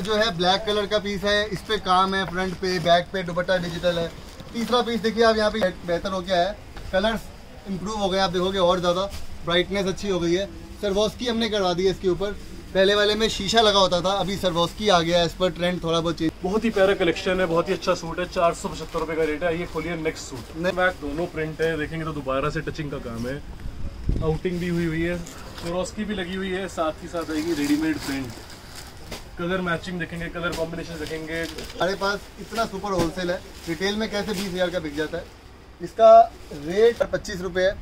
जो है black colour का पीस है, इस पे काम है, फ्रंट पे बैक पे दुपट्टा डिजिटल है। तीसरा पीस देखिए आप यहाँ पे बेहतर हो गया है, कलर्स इंप्रूव हो गए, आप देखोगे और ज़्यादा ब्राइटनेस अच्छी हो गई है। सर्वोस्की हमने करवा दी है इसके ऊपर, पहले वाले में शीशा लगा होता था, अभी सर्वोस्की आ गया है, इस पर ट्रेंड थोड़ा बहुत चेंज। बहुत ही प्यारा कलेक्शन है, बहुत ही अच्छा सूट है, 475 रुपए का रेट है। ये खोलिए नेक्स्ट सूट, बैक दोनों प्रिंट है, देखेंगे तो दोबारा से टचिंग का काम है, आउटिंग भी हुई है, सर्वोस्की भी लगी हुई है, साथ ही साथ आएगी रेडीमेड प्रिंट। कलर मैचिंग देखेंगे, कलर कॉम्बिनेशन देखेंगे। हमारे पास इतना सुपर होलसेल है, रिटेल में कैसे 20,000 का बिक जाता है। इसका रेट 25 रुपये है।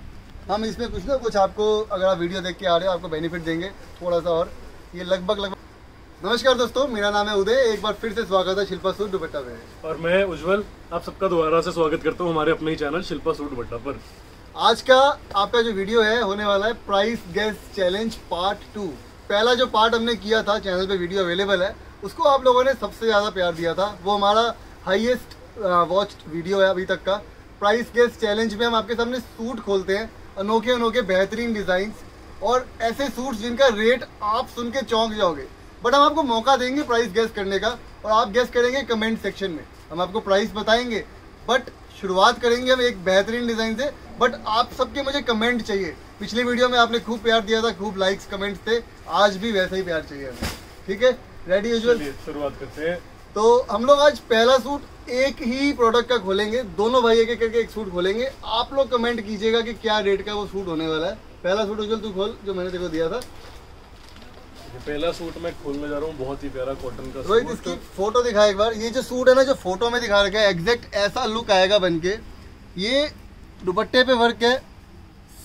हम इसमें कुछ ना कुछ आपको, अगर आप वीडियो देख के आ रहे हो, आपको बेनिफिट देंगे थोड़ा सा और। ये लगभग नमस्कार दोस्तों, मेरा नाम है उदय, एक बार फिर से स्वागत है शिल्पा सूट दुपट्टा पे। और मैं उज्जवल, आप सबका दोबारा से स्वागत करता हूँ हमारे अपने ही चैनल शिल्पा सूट दुपट्टा पर। आज का आपका जो वीडियो है होने वाला है प्राइस गेस चैलेंज पार्ट 2। पहला जो पार्ट हमने किया था, चैनल पे वीडियो अवेलेबल है, उसको आप लोगों ने सबसे ज़्यादा प्यार दिया था, वो हमारा हाईएस्ट वॉच्ड वीडियो है अभी तक का। प्राइस गेस चैलेंज में हम आपके सामने सूट खोलते हैं, अनोखे अनोखे बेहतरीन डिज़ाइन और ऐसे सूट्स जिनका रेट आप सुन के चौंक जाओगे। बट हम आपको मौका देंगे प्राइस गेस करने का, और आप गेस करेंगे कमेंट सेक्शन में, हम आपको प्राइस बताएंगे। बट शुरुआत करेंगे हम एक बेहतरीन डिज़ाइन से, बट आप सबके मुझे कमेंट चाहिए। पिछली वीडियो में आपने खूब प्यार दिया था, खूब लाइक्स कमेंट्स थे, आज भी वैसा ही प्यार चाहिए हमें। ठीक है, रेडी यूजुअल, शुरुआत करते हैं। तो हम लोग आज पहला सूट एक ही प्रोडक्ट का खोलेंगे, दोनों भाई एक एक करके एक सूट खोलेंगे। आप लोग कमेंट कीजिएगा कि क्या रेट का वो सूट होने वाला है। पहला सूट यूजुअल तू खोल, जो मैंने तेको दिया था। पहला सूट मैं खोलने जा रहा हूँ, बहुत ही प्यारा कॉटन का रोहित, इसकी फोटो दिखा एक बार। ये जो सूट है ना, जो फोटो में दिखा रखा है, एग्जैक्ट ऐसा लुक आएगा बनके। ये दुपट्टे पे वर्क है,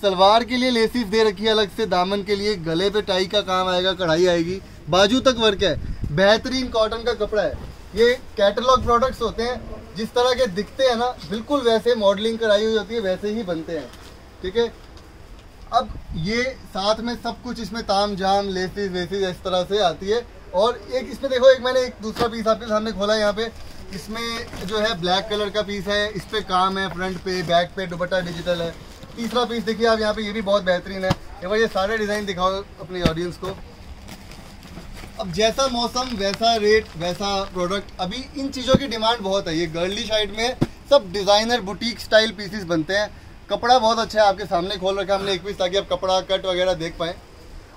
सलवार के लिए लेसिस दे रखी है अलग से, दामन के लिए, गले पे टाई का काम आएगा, कढ़ाई आएगी, बाजू तक वर्क है, बेहतरीन कॉटन का कपड़ा है। ये कैटलॉग प्रोडक्ट्स होते हैं, जिस तरह के दिखते हैं ना, बिल्कुल वैसे मॉडलिंग कराई हुई होती है, वैसे ही बनते हैं। ठीक है, अब ये साथ में सब कुछ इसमें ताम जाम लेसिस वेसिस इस तरह से आती है। और एक इसमें देखो, एक मैंने एक दूसरा पीस आपके सामने खोला है यहाँ पे, इसमें जो है ब्लैक कलर का पीस है, इस पे काम है, फ्रंट पे बैक पे दुपट्टा डिजिटल है। तीसरा पीस देखिए आप यहाँ पे, ये भी बहुत बेहतरीन है। एक बार ये सारे डिज़ाइन दिखाओ अपनी ऑडियंस को। अब जैसा मौसम वैसा रेट वैसा प्रोडक्ट। अभी इन चीज़ों की डिमांड बहुत है। ये गर्ली साइड में सब डिज़ाइनर बुटीक स्टाइल पीसेस बनते हैं। कपड़ा बहुत अच्छा है, आपके सामने खोल रखा है हमने एक पीस, ताकि आप कपड़ा कट वगैरह देख पाएँ।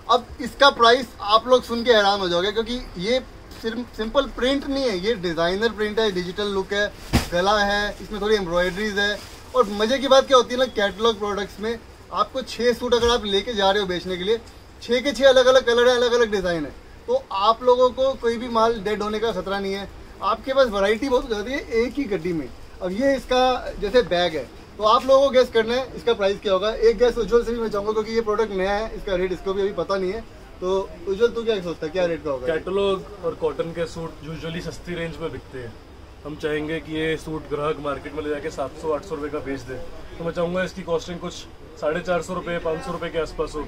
अब इसका प्राइस आप लोग सुन के हैरान हो जाओगे, क्योंकि ये सिर्फ सिंपल प्रिंट नहीं है, ये डिज़ाइनर प्रिंट है, डिजिटल लुक है, गला है, इसमें थोड़ी एम्ब्रॉयडरीज है। और मज़े की बात क्या होती है ना, कैटलॉग प्रोडक्ट्स में आपको 6 सूट अगर आप लेके जा रहे हो बेचने के लिए, 6 के 6 अलग अलग कलर है, अलग अलग डिज़ाइन है, तो आप लोगों को कोई भी माल डेड होने का खतरा नहीं है। आपके पास वैरायटी बहुत हो जाती है एक ही गड्डी में। अब ये इसका जैसे बैग है, तो आप लोगों को गेस करना है इसका प्राइस क्या होगा। एक गेस उज्जवल से भी मैं चाहूँगा, क्योंकि ये प्रोडक्ट नया है, इसका रेट इसको भी अभी पता नहीं है। तो उज्जवल तू क्या सोचता है, क्या रेट का होगा? कैटलॉग और कॉटन के सूट यूजुअली सस्ती रेंज में बिकते हैं। हम चाहेंगे कि ये सूट ग्राहक मार्केट में ले जाके 700-800 रुपये का बेच दे, तो मैं चाहूँगा इसकी कॉस्टिंग कुछ 450 रुपये 500 रुपये के आसपास हो।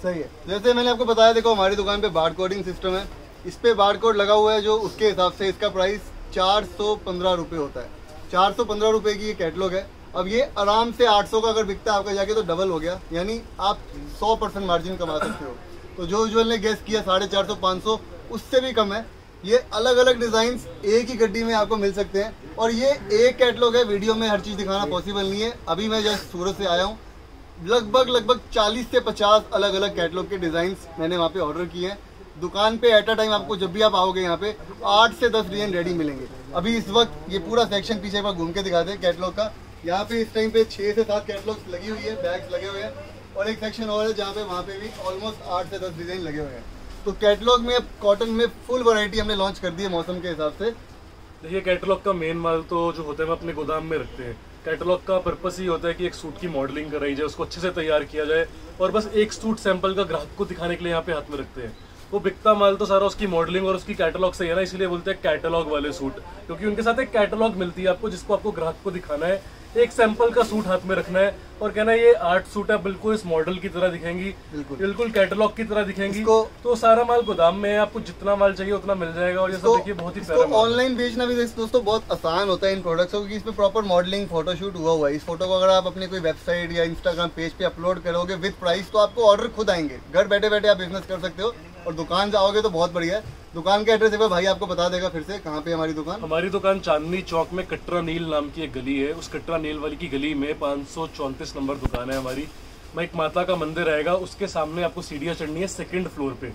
सही है। जैसे मैंने आपको बताया, देखो हमारी दुकान पे बार कोडिंग सिस्टम है, इस पर बार कोड लगा हुआ है, जो उसके हिसाब से इसका प्राइस 415 रुपये होता है। 415 रुपये की ये कैटलॉग है। अब ये आराम से 800 का अगर बिकता है आपका जाके, तो डबल हो गया, यानी आप 100% मार्जिन कमा सकते हो। तो जो यूजुअल ने गेस किया 450 500, उससे भी कम है। ये अलग अलग डिज़ाइन एक ही गड्डी में आपको मिल सकते हैं। और ये एक कैटलॉग है, वीडियो में हर चीज़ दिखाना पॉसिबल नहीं है। अभी मैं जस्ट सूरत से आया हूँ, लगभग 40 से 50 अलग अलग कैटलॉग के डिज़ाइन मैंने वहाँ पे ऑर्डर किए हैं। दुकान पे एट अ टाइम आपको, जब भी आप आओगे यहाँ पे, 8 से 10 डिज़ाइन रेडी मिलेंगे। अभी इस वक्त ये पूरा सेक्शन पीछे एक बार घूम के दिखाते हैं कैटलॉग का। यहाँ पे इस टाइम पे 6 से 7 कैटलॉग्स लगी हुई है, बैग्स लगे हुए हैं, और एक सेक्शन और है जहाँ पे, वहाँ पे भी ऑलमोस्ट 8 से 10 डिज़ाइन लगे हुए हैं। तो कैटलॉग में अब कॉटन में फुल वैरायटी हमने लॉन्च कर दी है मौसम के हिसाब से। देखिए, कैटलॉग का मेन माल तो जो होता है हम अपने गोदाम में रखते हैं। कैटलॉग का पर्पस ही होता है कि एक सूट की मॉडलिंग कराई जाए, उसको अच्छे से तैयार किया जाए, और बस एक सूट सैंपल का ग्राहक को दिखाने के लिए यहाँ पे हाथ में रखते हैं। वो बिकता माल तो सारा उसकी मॉडलिंग और उसकी कैटलॉग से है ना, इसलिए बोलते हैं कैटलॉग वाले सूट, क्योंकि उनके साथ एक कैटलॉग मिलती है आपको, जिसको आपको ग्राहक को दिखाना है, एक सैंपल का सूट हाथ में रखना है और कहना है ये 8 सूट है, बिल्कुल इस मॉडल की तरह दिखेंगी, बिल्कुल कैटलॉग की तरह दिखेंगी। तो सारा माल गोदाम में है, आपको जितना माल चाहिए उतना मिल जाएगा। और ये सब देखिए बहुत ही प्यारा। ऑनलाइन बेचना भी दोस्तों बहुत आसान होता है इन प्रोडक्ट्स को, क्योंकि इसमें प्रॉपर मॉडलिंग फोटोशूट हुआ है। इस फोटो को अगर आप अपनी कोई वेबसाइट या इंस्टाग्राम पेज पे अपलोड करोगे विद प्राइस, तो आपको ऑर्डर खुद आएंगे, घर बैठे बैठे आप बिजनेस कर सकते हो। और दुकान जाओगे तो बहुत बढ़िया है। दुकान का एड्रेस एक बार भाई आपको बता देगा फिर से, कहाँ पे हमारी दुकान? हमारी दुकान चांदनी चौक में कटरा नील नाम की एक गली है, उस कटरा नील वाली की गली में 534 नंबर दुकान है हमारी। मैं एक माता का मंदिर रहेगा, उसके सामने आपको सीढ़ियाँ चढ़नी है 2nd फ्लोर पे।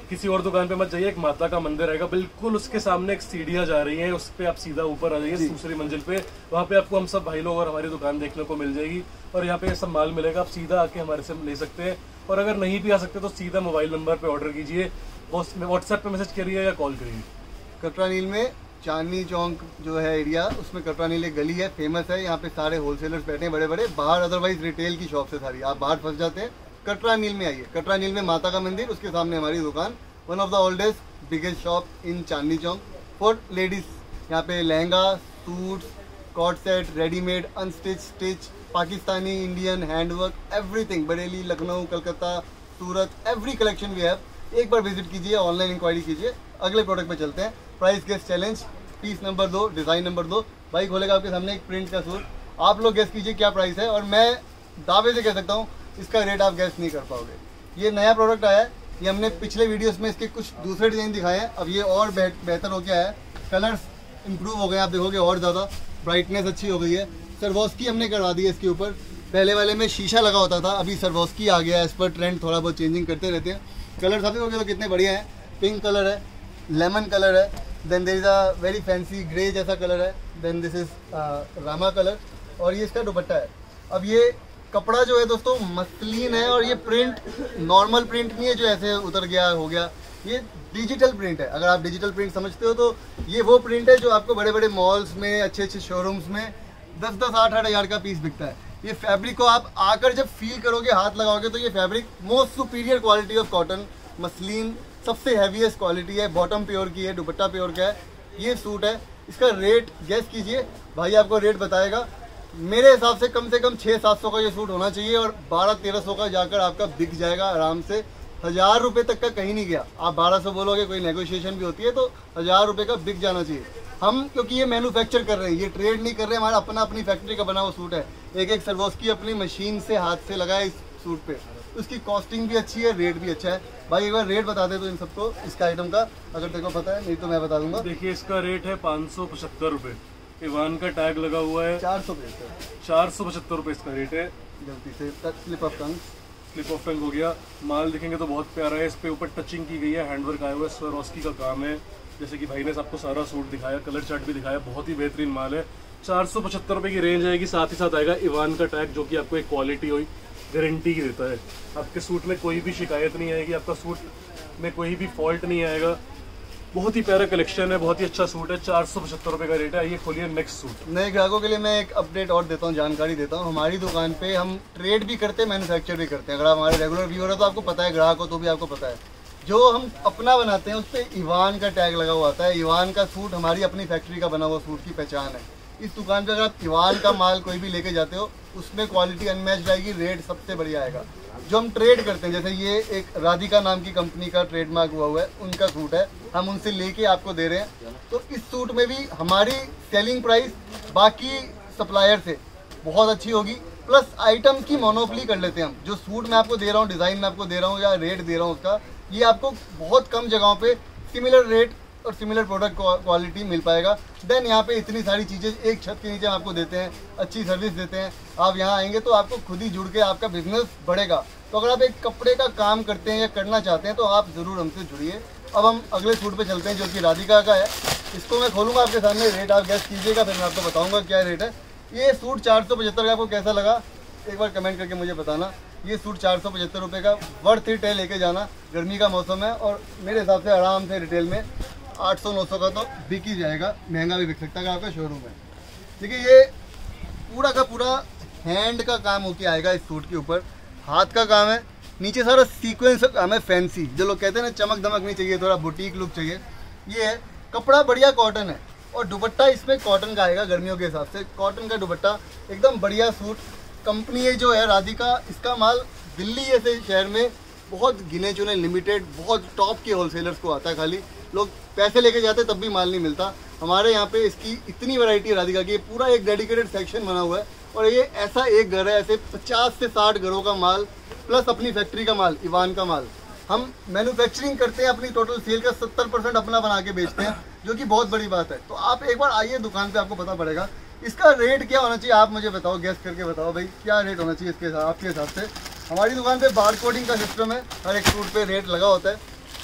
किसी और दुकान पे मत जाइए, एक माता का मंदिर रहेगा बिल्कुल उसके सामने, एक सीढ़ियाँ जा रही हैं, उस पे आप सीधा ऊपर आ जाइए दूसरी मंजिल पे। वहाँ पे आपको हम सब भाई लोग और हमारी दुकान देखने को मिल जाएगी और यहाँ पे सब माल मिलेगा। आप सीधा आके हमारे से ले सकते हैं, और अगर नहीं भी आ सकते तो सीधा मोबाइल नंबर पे ऑर्डर कीजिए, व्हाट्सएप पे मैसेज करिए या कॉल करिए। कटरा नील में चांदनी चौक जो है एरिया, उसमें कटरा नील एक गली है, फेमस है। यहाँ पे सारे होलसेलर्स बैठे हैं बड़े बड़े, बाहर अदरवाइज रिटेल की शॉप से सारी, आप बाहर फंस जाते हैं। कटरा नील में आइए, कटरा नील में माता का मंदिर, उसके सामने हमारी दुकान, one of the oldest biggest shop in Chandni Chowk for ladies. यहाँ पे lehenga, suits, co-ord set, readymade, unstitch, stitch, Pakistani, Indian, handwork, everything, Bareilly, Lucknow, Calcutta, Surat, every collection we have. एक बार विजिट कीजिए, ऑनलाइन इंक्वायरी कीजिए। अगले प्रोडक्ट पे चलते हैं, price guess challenge, piece number 2, design number 2। भाई खोलेगा आपके सामने एक प्रिंट का सूट, आप लोग गेस कीजिए क्या प्राइस है, और मैं दावे से कह सकता हूँ इसका रेट आप गेस नहीं कर पाओगे। ये नया प्रोडक्ट आया है, ये हमने पिछले वीडियोस में इसके कुछ दूसरे डिज़ाइन दिखाए हैं, अब ये और बेहतर हो गया है, कलर्स इंप्रूव हो गए, आप देखोगे और ज़्यादा ब्राइटनेस अच्छी हो गई है। सर्वोस्की हमने करवा दी है इसके ऊपर, पहले वाले में शीशा लगा होता था, अभी सर्वोस्की आ गया है। इस पर ट्रेंड थोड़ा बहुत चेंजिंग करते रहते हैं। कलर सभी हो गए तो कितने बढ़िया हैं, पिंक कलर है, लेमन कलर है, then there is a very fancy grey जैसा कलर है, then this is Rama colour, और ये इसका दुपट्टा है। अब ये कपड़ा जो है दोस्तों मसलिन है, और ये प्रिंट नॉर्मल प्रिंट नहीं है जो ऐसे उतर गया हो गया, ये डिजिटल प्रिंट है। अगर आप डिजिटल प्रिंट समझते हो तो ये वो प्रिंट है जो आपको बड़े बड़े मॉल्स में, अच्छे अच्छे शोरूम्स में 10-10, 8-8 हज़ार का पीस बिकता है। ये फैब्रिक को आप आकर जब फील करोगे, हाथ लगाओगे, तो ये fabric most superior quality of cotton, muslin सबसे हैवीएस्ट क्वालिटी है, बॉटम प्योर की है, दुपट्टा प्योर का है। ये सूट है, इसका रेट गेस कीजिए, भाई आपको रेट बताएगा। मेरे हिसाब से कम 600-700 का ये सूट होना चाहिए, और 1200-1300 का जाकर आपका बिक जाएगा आराम से। 1000 रुपये तक का कहीं नहीं गया, आप 1200 बोलोगे, कोई नेगोशिएशन भी होती है तो 1000 रुपये का बिक जाना चाहिए। हम क्योंकि ये मैन्युफैक्चर कर रहे हैं, ये ट्रेड नहीं कर रहे हैं, हमारा अपनी फैक्ट्री का बना हुआ सूट है। एक सर्वोस्की अपनी मशीन से हाथ से लगाए इस सूट पे, उसकी कॉस्टिंग भी अच्छी है, रेट भी अच्छा है। भाई एक बार रेट बता दे तो इन सबको, इसका आइटम का, अगर तेरे को पता है, नहीं तो मैं बता दूंगा। देखिए इसका रेट है 575 रुपये, इवान का टैग लगा हुआ है। 475 रुपये इसका रेट है। गलती से स्लिप ऑफ टंग हो गया। माल देखेंगे तो बहुत प्यारा है, इस पे ऊपर टचिंग की गई है, हैंडवर्क आया हुआ है, स्वरोस्की का काम है। जैसे कि भाई ने आपको सारा सूट दिखाया, कलर चार्ट भी दिखाया, बहुत ही बेहतरीन माल है। 475 रुपये की रेंज आएगी, साथ ही साथ आएगा इवान का टैग, जो कि आपको एक क्वालिटी हुई गारंटी की देता है। आपके सूट में कोई भी शिकायत नहीं आएगी, आपका सूट में कोई भी फॉल्ट नहीं आएगा। बहुत ही प्यारा कलेक्शन है, बहुत ही अच्छा सूट है। 475 रुपये का रेट है। ये खोलिए नेक्स्ट सूट। नए ग्राहकों के लिए मैं एक अपडेट और देता हूँ, जानकारी देता हूँ। हमारी दुकान पे हम ट्रेड भी करते हैं, मैन्युफैक्चर भी करते हैं। अगर आप हमारे रेगुलर व्यूअर हो तो आपको पता है, ग्राहक हो तो भी आपको पता है। जो हम अपना बनाते हैं उस पर इवान का टैग लगा हुआ आता है। इवान का सूट हमारी अपनी फैक्ट्री का बना हुआ सूट की पहचान है। इस दुकान पे अगर आप इवान का माल कोई भी लेके जाते हो, उसमें क्वालिटी अनमैच्ड आएगी, रेट सबसे बढ़िया आएगा। जो हम ट्रेड करते हैं, जैसे ये एक राधिका नाम की कंपनी का ट्रेडमार्क हुआ है, उनका सूट है, हम उनसे लेके आपको दे रहे हैं। तो इस सूट में भी हमारी सेलिंग प्राइस बाकी सप्लायर से बहुत अच्छी होगी, प्लस आइटम्स की मोनोपोली कर लेते हैं हम। जो सूट मैं आपको दे रहा हूँ, डिज़ाइन मैं आपको दे रहा हूँ या रेट दे रहा हूँ उसका, ये आपको बहुत कम जगहों पे सिमिलर रेट और सिमिलर प्रोडक्ट क्वालिटी मिल पाएगा। देन यहाँ पे इतनी सारी चीज़ें एक छत के नीचे हम आपको देते हैं, अच्छी सर्विस देते हैं। आप यहाँ आएंगे तो आपको खुद ही जुड़ के आपका बिजनेस बढ़ेगा। तो अगर आप एक कपड़े का काम करते हैं या करना चाहते हैं तो आप ज़रूर हमसे जुड़िए। अब हम अगले सूट पे चलते हैं, जो कि राधिका का है। इसको मैं खोलूँगा आपके सामने, रेट आप गेस कीजिएगा, फिर मैं आपको बताऊँगा क्या रेट है। ये सूट 475 का आपको कैसा लगा, एक बार कमेंट करके मुझे बताना। ये सूट 475 रुपये का वर्थ इट है, लेके जाना। गर्मी का मौसम है और मेरे हिसाब से आराम से रिटेल में 800-900 का तो बिक ही जाएगा, महंगा भी बिक सकता है आपका शोरूम में। देखिए ये पूरा का पूरा हैंड का काम होके आएगा इस सूट के ऊपर, हाथ का काम है, नीचे सारा सीक्वेंस का काम है, फैंसी। जो लोग कहते हैं ना चमक दमक नहीं चाहिए, थोड़ा बुटीक लुक चाहिए, ये है। कपड़ा बढ़िया कॉटन है और दुपट्टा इसमें कॉटन का आएगा, गर्मियों के हिसाब से कॉटन का दुपट्टा, एकदम बढ़िया सूट। कंपनी ये जो है राधिका, इसका माल दिल्ली जैसे शहर में बहुत गिने चुने लिमिटेड, बहुत टॉप के होलसेलर्स को आता है। खाली लोग पैसे लेके जाते तब भी माल नहीं मिलता। हमारे यहाँ पे इसकी इतनी वैरायटी है राधिका की, पूरा एक डेडिकेटेड सेक्शन बना हुआ है। और ये ऐसा एक घर है, ऐसे 50 से 60 घरों का माल, प्लस अपनी फैक्ट्री का माल, इवान का माल। हम मैन्युफैक्चरिंग करते हैं, अपनी टोटल सेल का 70% अपना बना के बेचते हैं, जो कि बहुत बड़ी बात है। तो आप एक बार आइए दुकान पे, आपको पता पड़ेगा इसका रेट क्या होना चाहिए। आप मुझे बताओ, गेस करके बताओ भाई क्या रेट होना चाहिए इसके आपके हिसाब से। हमारी दुकान पे बार कोडिंग का सिस्टम है, हर एक सूट पे रेट लगा होता है।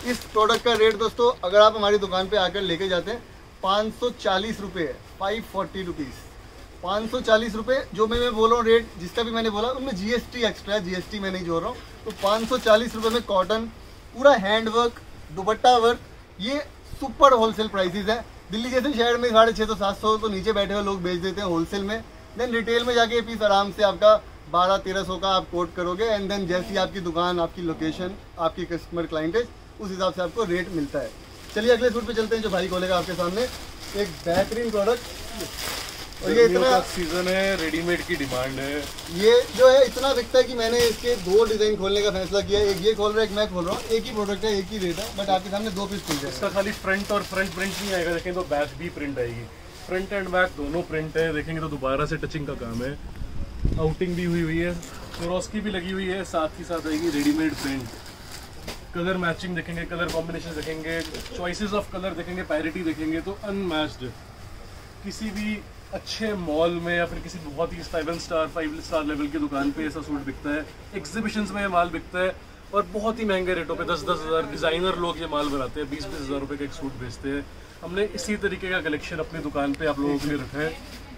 इस प्रोडक्ट का रेट दोस्तों अगर आप हमारी दुकान पे आकर लेके जाते हैं 540 रुपये है, 540 रुपीज़, 540 रुपये। जो मैं बोल रहा हूँ रेट जिसका भी मैंने बोला उनमें GST एक्स्ट्रा है, GST मैं नहीं जोड़ रहा हूँ। तो 540 रुपये में कॉटन, पूरा हैंड वर्क, दुपट्टा वर्क, ये सुपर होलसेल प्राइसेस है। दिल्ली जैसे शहर में 650 700 तो नीचे बैठे हुए लोग बेच देते हैं होलसेल में। देन रिटेल में जाके पीस आराम से आपका 1200-1300 का आप कोट करोगे, एंड देन जैसी आपकी दुकान, आपकी लोकेशन, आपकी कस्टमर क्लाइंटेज, उस हिसाब से आपको रेट मिलता है। चलिए अगले सूट पे चलते हैं जो भाई खोलेगा आपके सामने। एक बेहतरीन प्रोडक्ट, और ये इतना सीजन है, रेडीमेड की डिमांड है। ये जो है इतना बिकता है कि मैंने इसके 2 डिज़ाइन खोलने का फैसला किया। एक ये खोल रहा है, एक मैं खोल रहा हूँ। एक ही प्रोडक्ट है, एक ही रेट है, बट आपके सामने 2 पीस खुल जाएगा। इसका खाली फ्रंट और फ्रंट प्रिंट नहीं आएगा, देखें तो बैक भी प्रिंट आएगी। फ्रंट एंड बैक दोनों प्रिंट है, देखेंगे तो दोबारा से टचिंग का काम है। आउटिंग भी हुई है, क्रोस की भी लगी हुई है, साथ ही साथ आएगी रेडीमेड प्रिंट। कलर मैचिंग देखेंगे, कलर कॉम्बिनेशन देखेंगे, चॉइसेस ऑफ कलर देखेंगे, पैरिटी देखेंगे तो अनमैच्ड। किसी भी अच्छे मॉल में या फिर किसी बहुत ही 7 स्टार 5 स्टार लेवल की दुकान पे ऐसा सूट बिकता है। एग्जीबिशंस में ये माल बिकता है और बहुत ही महंगे रेटों पे 10-10 हज़ार डिज़ाइनर लोग ये माल बनाते हैं, 20-20 हज़ार रुपये का एक सूट बेचते हैं। हमने इसी तरीके का कलेक्शन अपनी दुकान पे आप लोगों के लिए रखा है।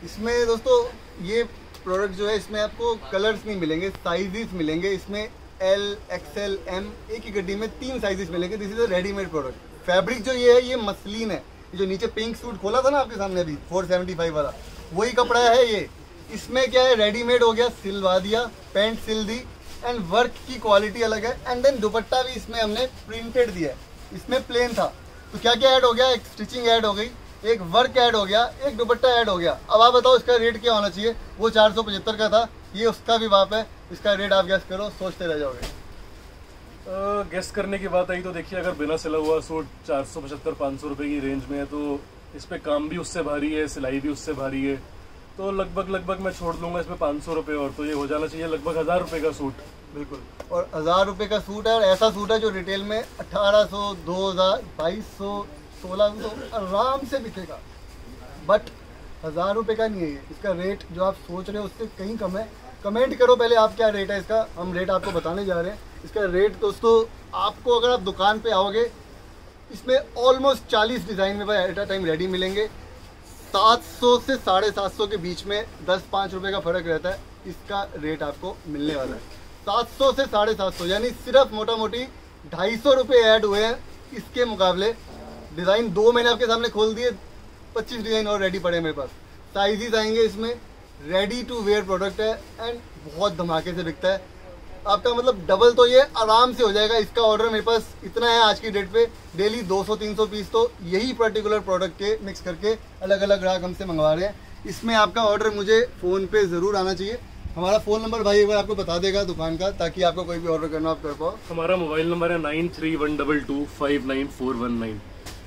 इसमें दोस्तों ये प्रोडक्ट जो है इसमें आपको कलर्स नहीं मिलेंगे, साइजेस मिलेंगे। इसमें L, XL, M एक ही गड्डी में 3 साइजेस मिलेंगे। This is a readymade product. Fabric जो ये है ये मसलिन है। जो नीचे पिंक सूट खोला था ना आपके सामने अभी 475 वाला, वही कपड़ा है ये। इसमें क्या है, रेडीमेड हो गया, सिलवा दिया, पैंट सिल दी, एंड वर्क की क्वालिटी अलग है। एंड देन दुपट्टा भी इसमें हमने प्रिंटेड दिया है, इसमें प्लेन था तो क्या क्या ऐड हो गया, एक स्टिचिंग ऐड हो गई, एक वर्क ऐड हो गया, एक दुपट्टा ऐड हो गया। अब आप बताओ इसका रेट क्या होना चाहिए। वो 475 का था, ये उसका भी बाप है। इसका रेट आप गैस करो, सोचते रह जाओगे। गेस करने की बात आई तो देखिए, अगर बिना सिला हुआ सूट 475-500 रुपये की रेंज में है तो इस पे काम भी उससे भारी है, सिलाई भी उससे भारी है, तो लगभग मैं छोड़ दूंगा इसमें 500 रुपये और, तो ये हो जाना चाहिए लगभग 1000 रुपये का सूट। बिल्कुल, और 1000 रुपये का सूट है, और ऐसा सूट है जो रिटेल में 1800, 2000, 2200, 1600 आराम से बिकेगा, बट 1000 रुपये का नहीं है ये। इसका रेट जो आप सोच रहे हो उससे कहीं कम है। कमेंट करो पहले आप क्या रेट है इसका, हम रेट आपको बताने जा रहे हैं। इसका रेट दोस्तों आपको अगर आप दुकान पे आओगे, इसमें ऑलमोस्ट 40 डिज़ाइन में एट अ टाइम रेडी मिलेंगे। 700 से 750 के बीच में 10-5 रुपये का फ़र्क रहता है। इसका रेट आपको मिलने वाला है 700 से 750, यानी सिर्फ मोटा मोटी 250 रुपये ऐड हुए हैं इसके मुकाबले। डिज़ाइन 2 मैंने आपके सामने खोल दिए, 25 डिज़ाइन और रेडी पड़े मेरे पास। साइजेस आएंगे इसमें, रेडी टू वेयर प्रोडक्ट है, एंड बहुत धमाके से बिकता है। आपका मतलब डबल तो ये आराम से हो जाएगा। इसका ऑर्डर मेरे पास इतना है आज की डेट पे, डेली 200-300 पीस तो यही पर्टिकुलर प्रोडक्ट के मिक्स करके अलग अलग ग्राहक हमसे मंगवा रहे हैं। इसमें आपका ऑर्डर मुझे फ़ोन पे ज़रूर आना चाहिए। हमारा फ़ोन नंबर भाई एक बार आपको बता देगा दुकान का, ताकि आपको कोई भी ऑर्डर करना आप कर पाओ। हमारा मोबाइल नंबर है 9312259419।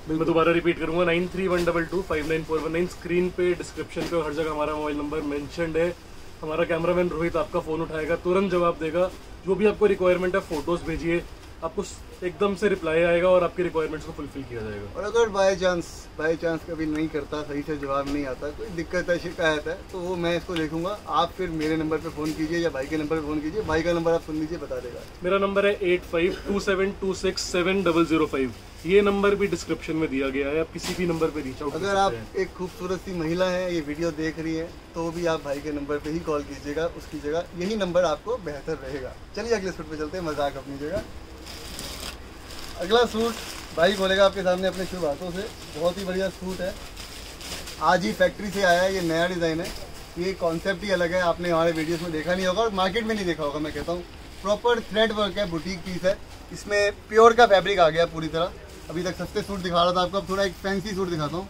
मैं दोबारा रिपीट करूंगा, 9312259419। स्क्रीन पे, डिस्क्रिप्शन पे, हर जगह हमारा मोबाइल नंबर मेंशन्ड है। हमारा कैमरामैन रोहित आपका फ़ोन उठाएगा, तुरंत जवाब देगा। जो भी आपको रिक्वायरमेंट है फ़ोटोज़ भेजिए, आपको एकदम से रिप्लाई आएगा और आपकी रिक्वायरमेंट्स को फुलफिल किया जाएगा। और अगर बाय चांस कभी नहीं करता, सही से जवाब नहीं आता, कोई दिक्कत है, शिकायत है, तो वो मैं इसको देखूंगा। आप फिर मेरे नंबर पे फ़ोन कीजिए या भाई के नंबर पे फ़ोन कीजिए। भाई का नंबर आप सुन लीजिए, बता देगा। मेरा नंबर है 8527267005। ये नंबर भी डिस्क्रिप्शन में दिया गया है, आप किसी भी नंबर पे रीच आउट कर सकते हैं। अगर आप एक खूबसूरत सी महिला है, ये वीडियो देख रही है, तो भी आप भाई के नंबर पे ही कॉल कीजिएगा। उसकी जगह यही नंबर आपको बेहतर रहेगा। चलिए अगले सूट पे चलते हैं, मजाक अपनी जगह। अगला सूट भाई खोलेगा आपके सामने अपने शुभ हाथों से। बहुत ही बढ़िया सूट है, आज ही फैक्ट्री से आया है। ये नया डिज़ाइन है, ये कॉन्सेप्ट ही अलग है, आपने हमारे वीडियोस में देखा नहीं होगा और मार्केट में नहीं देखा होगा। मैं कहता हूँ प्रॉपर थ्रेड वर्क है, बुटीक पीस है। इसमें प्योर का फैब्रिक आ गया पूरी तरह। अभी तक सस्ते सूट दिखा रहा था आपको, अब थोड़ा एक फैंसी सूट दिखाता हूँ।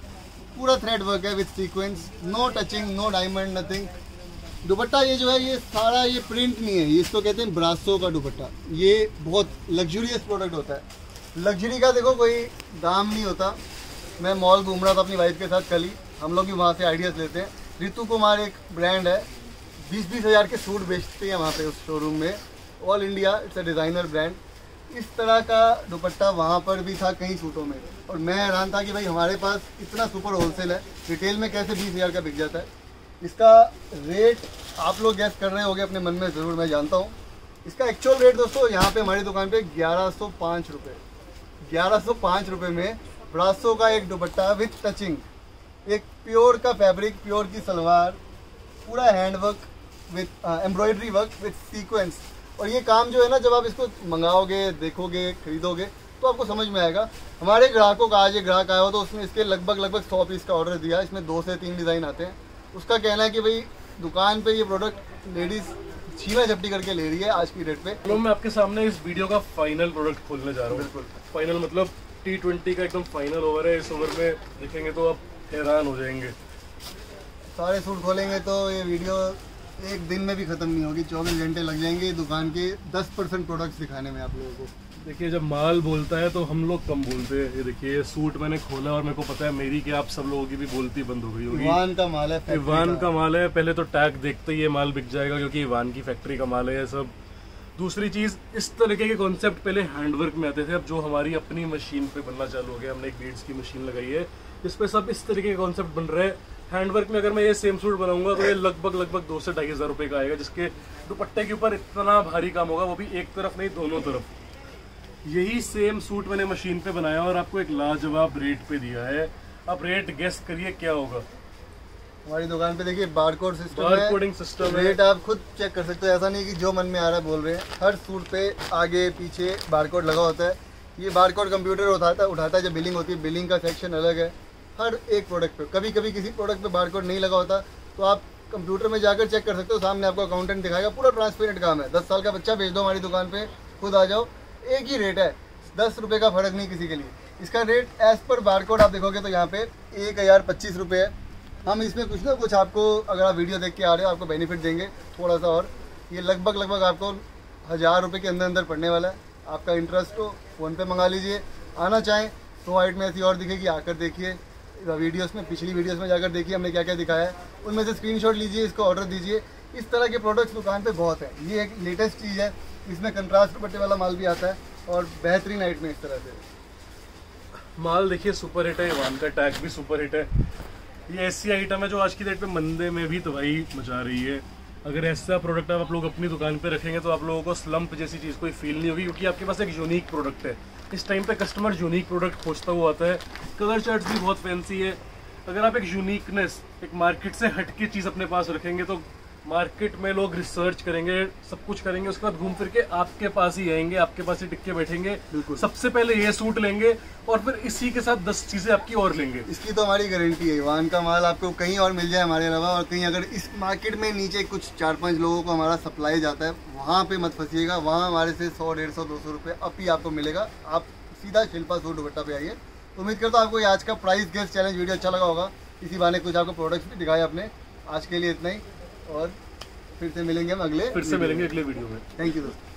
पूरा थ्रेड वर्क है with sequence, no touching, no diamond, nothing. Dupatta ये जो है ये सारा ये प्रिंट नहीं है, ये इसको कहते हैं ब्रासो का दुपट्टा। ये बहुत लग्जूरियस प्रोडक्ट होता है। लग्जरी का देखो कोई दाम नहीं होता। मैं मॉल घूम रहा था अपनी वाइफ के साथ कल ही, हम लोग भी वहाँ से आइडियाज़ लेते हैं। रितु कुमार एक ब्रांड है, 20-20 हज़ार के सूट बेचते हैं वहाँ पे उस शोरूम में। All India, it's a designer brand. इस तरह का दुपट्टा वहाँ पर भी था कई सूटों में, और मैं हैरान था कि भाई हमारे पास इतना सुपर होलसेल है, रिटेल में कैसे 20,000 का बिक जाता है। इसका रेट आप लोग गैस कर रहे होंगे अपने मन में, ज़रूर मैं जानता हूँ। इसका एक्चुअल रेट दोस्तों यहाँ पे हमारी दुकान पे 1105 रुपये, 1105 रुपये में ब्रासो का एक दुपट्टा विथ टचिंग, एक प्योर का फैब्रिक, प्योर की सलवार, पूरा handwork with embroidery work with sequence. और ये काम जो है ना, जब आप इसको मंगाओगे, देखोगे, खरीदोगे तो आपको समझ में आएगा। हमारे ग्राहकों का आज एक ग्राहक आया हो तो उसने इसके लगभग 100 पीस का ऑर्डर दिया। इसमें 2 से 3 डिज़ाइन आते हैं। उसका कहना है कि भाई दुकान पे ये प्रोडक्ट लेडीज़ छीना झपटी करके ले रही है आज की डेट पे। तो मैं आपके सामने इस वीडियो का फाइनल प्रोडक्ट खोलने जा रहा हूँ। बिल्कुल फाइनल, मतलब T20 का एकदम फाइनल ओवर है। इस ओवर में देखेंगे तो आप हैरान हो जाएंगे। सारे सूट खोलेंगे तो ये वीडियो एक दिन में भी ख़त्म नहीं होगी, 24 घंटे लग जाएंगे दुकान के 10% प्रोडक्ट्स दिखाने में आप लोगों को। देखिए, जब माल बोलता है तो हम लोग कम बोलते हैं। ये देखिए, ये सूट मैंने खोला और मेरे को पता है मेरी कि आप सब लोगों की भी बोलती बंद हो गई होगी। इवान का माल है, इवान का माल है। पहले तो टैग देखते ही ये माल बिक जाएगा क्योंकि इवान की फैक्ट्री का माल है ये सब। दूसरी चीज़, इस तरीके के कॉन्सेप्ट पहले हैंडवर्क में आते थे, अब जो हमारी अपनी मशीन पे बनना चालू हो गया, हमने एक बीड्स की मशीन लगाई है, इस पे सब इस तरीके के कॉन्सेप्ट बन रहे हैं। हैंडवर्क में अगर मैं ये सेम सूट बनाऊंगा तो ये लगभग 2 से 2,500 रुपये का आएगा, जिसके दुपट्टे के ऊपर इतना भारी काम होगा, वो भी एक तरफ नहीं दोनों तरफ। यही सेम सूट मैंने मशीन पे बनाया और आपको एक लाजवाब रेट पे दिया है। आप रेट गेस करिए क्या होगा। हमारी दुकान पे देखिए बारकोड सिस्टम है, बारकोडिंग सिस्टम है। रेट आप खुद चेक कर सकते हो। ऐसा नहीं कि जो मन में आ रहा है बोल रहे हैं। हर सूट पे आगे पीछे बारकोड लगा होता है। ये बारकोड कंप्यूटर उठाता है जब बिलिंग होती है। बिलिंग का सेक्शन अलग है हर एक प्रोडक्ट पे। कभी कभी किसी प्रोडक्ट पे बारकोड नहीं लगा होता तो आप कंप्यूटर में जाकर चेक कर सकते हो। सामने आपको अकाउंटेंट दिखाएगा। पूरा ट्रांसपेरेंट काम है। 10 साल का बच्चा भेज दो हमारी दुकान पे, खुद आ जाओ, एक ही रेट है। 10 रुपये का फ़र्क नहीं किसी के लिए। इसका रेट एज़ पर बारकोड आप देखोगे तो यहाँ पे 1,025 रुपये है। हम इसमें कुछ ना कुछ आपको, अगर आप वीडियो देख के आ रहे हो, आपको बेनिफिट देंगे थोड़ा सा और। ये लगभग आपको 1,000 रुपये के अंदर पड़ने वाला है। आपका इंटरेस्ट हो फ़ोन पे मंगा लीजिए। आना चाहें तो वाइट में ऐसी और दिखेगी, आकर देखिए वीडियोस में, पिछली वीडियोस में जाकर देखिए हमने क्या क्या दिखाया है, उनमें से स्क्रीनशॉट लीजिए, इसको ऑर्डर दीजिए। इस तरह के प्रोडक्ट्स दुकान पे बहुत है। ये एक लेटेस्ट चीज़ है। इसमें कंट्रास्ट दुपट्टे वाला माल भी आता है और बेहतरीन हाइट में इस तरह से माल देखिए सुपर हिट है। इवान का टैग भी सुपर हिट है। ये ऐसी आइटम है जो आज की डेट पे मंदे में भी तबाही मचा रही है। अगर ऐसा प्रोडक्ट आप लोग अपनी दुकान पे रखेंगे तो आप लोगों को स्लम्प जैसी चीज़ कोई फील नहीं होगी, क्योंकि आपके पास एक यूनिक प्रोडक्ट है। इस टाइम पे कस्टमर यूनिक प्रोडक्ट खोजता हुआ आता है। कलर चार्ट्स भी बहुत फैंसी है। अगर आप एक यूनिकनेस, एक मार्केट से हटके चीज़ अपने पास रखेंगे तो मार्केट में लोग रिसर्च करेंगे, सब कुछ करेंगे, उसके बाद घूम फिर के आपके पास ही आएंगे, आपके पास ही टिक के बैठेंगे। सबसे पहले ये सूट लेंगे और फिर इसी के साथ 10 चीजें आपकी और लेंगे। इसकी तो हमारी गारंटी है। इवान का माल आपको कहीं और मिल जाए हमारे अलावा, और कहीं अगर इस मार्केट में नीचे कुछ 4-5 लोगों को हमारा सप्लाई जाता है, वहाँ पे मत फंसिएगा। वहाँ हमारे से 100, 150, 200 रुपये अप ही आपको मिलेगा। आप सीधा शिल्पा सूट दुपट्टा पे आइए। उम्मीद करता हूँ आपको ये आज का प्राइस गेस चैलेंज वीडियो अच्छा लगा होगा। इसी बहाने कुछ आपको प्रोडक्ट्स भी दिखाए अपने। आज के लिए इतना ही, और फिर से मिलेंगे अगले वीडियो में। थैंक यू दोस्तों।